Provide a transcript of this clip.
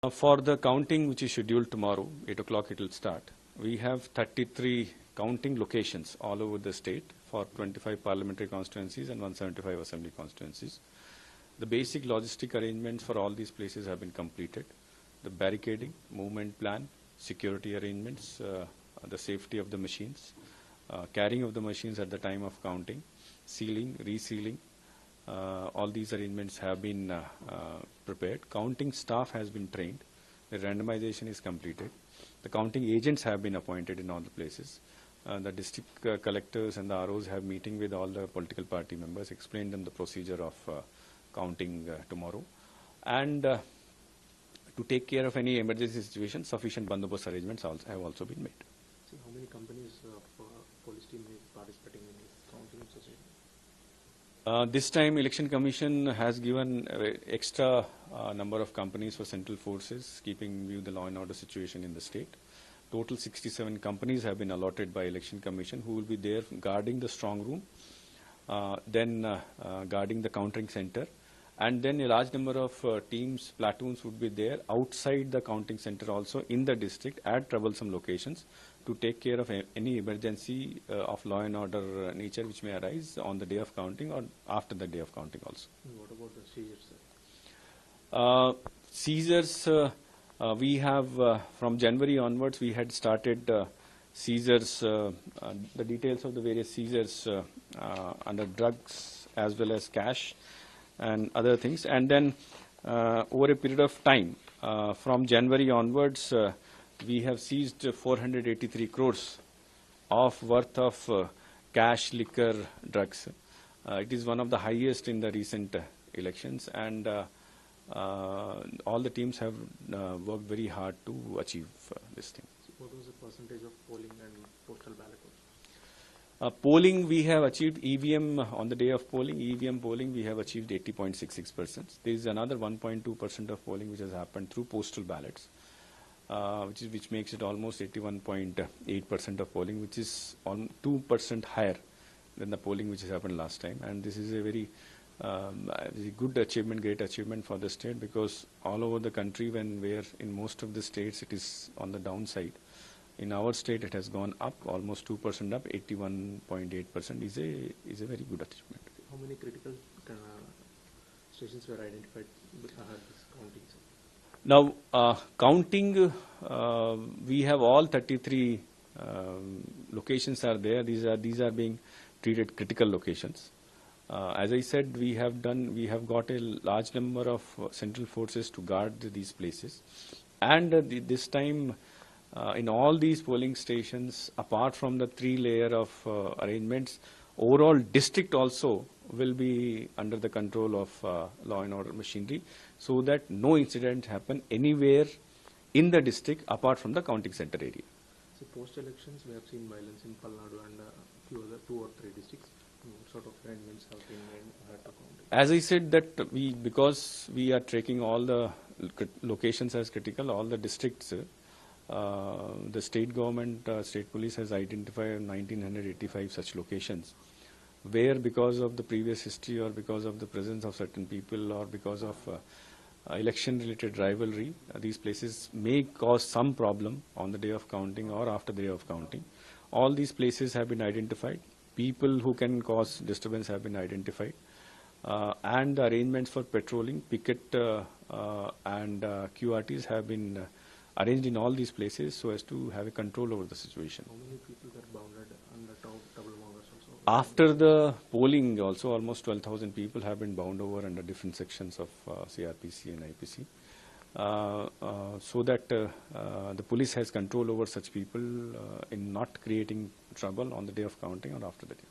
For the counting which is scheduled tomorrow, 8 o'clock it will start. We have 33 counting locations all over the state for 25 parliamentary constituencies and 175 assembly constituencies. The basic logistic arrangements for all these places have been completed. The barricading, movement plan, security arrangements, the safety of the machines, carrying of the machines at the time of counting, sealing, resealing, all these arrangements have been prepared. Counting staff has been trained. The randomization is completed. The counting agents have been appointed in all the places. The district collectors and the ROs have meeting with all the political party members, explain them the procedure of counting tomorrow. And to take care of any emergency situation, sufficient bandobast arrangements have also been made. So how many companies of police team is participating in this counting society? This time Election Commission has given extra number of companies for central forces, keeping in view the law and order situation in the state. Total 67 companies have been allotted by Election Commission who will be there guarding the strong room, then guarding the counting center, and then a large number of teams, platoons would be there outside the counting center also in the district at troublesome locations to take care of any emergency of law and order nature which may arise on the day of counting or after the day of counting also. What about the seizures? Seizures, we have from January onwards we had started seizures, the details of the various seizures under drugs as well as cash and other things. And then over a period of time, from January onwards, we have seized 483 crores of worth of cash, liquor, drugs. It is one of the highest in the recent elections, and all the teams have worked very hard to achieve this thing. So what was the percentage of polling and postal ballot? Polling we have achieved EVM on the day of polling. EVM polling we have achieved 80.66%. There is another 1.2% of polling which has happened through postal ballots, which makes it almost 81.8% of polling, which is on 2% higher than the polling which has happened last time. And this is a very good achievement, great achievement for the state, because all over the country, where in most of the states it is on the downside, in our state it has gone up, almost 2% up. 81.8% is a very good achievement. How many critical stations were identified with this counting? Now, counting, we have all 33 locations are there. These are being treated critical locations. As I said, we have got a large number of central forces to guard these places, and this time in all these polling stations, apart from the 3-layer of arrangements, overall district also will be under the control of law and order machinery, so that no incident happen anywhere in the district apart from the counting center area. So post-elections, we have seen violence in Palnadu and a few other 2 or 3 districts. What sort of arrangements have been made to counting? As I said, that because we are tracking all the locations as critical, all the districts, the state government, state police has identified 1985 such locations, where because of the previous history or because of the presence of certain people or because of election-related rivalry, these places may cause some problem on the day of counting or after the day of counting. All these places have been identified. People who can cause disturbance have been identified. And the arrangements for patrolling, picket and QRTs have been arranged in all these places so as to have a control over the situation. How many people were bounded under double mongers also? After the polling also, almost 12,000 people have been bound over under different sections of CRPC and IPC. So that the police has control over such people in not creating trouble on the day of counting or after the day.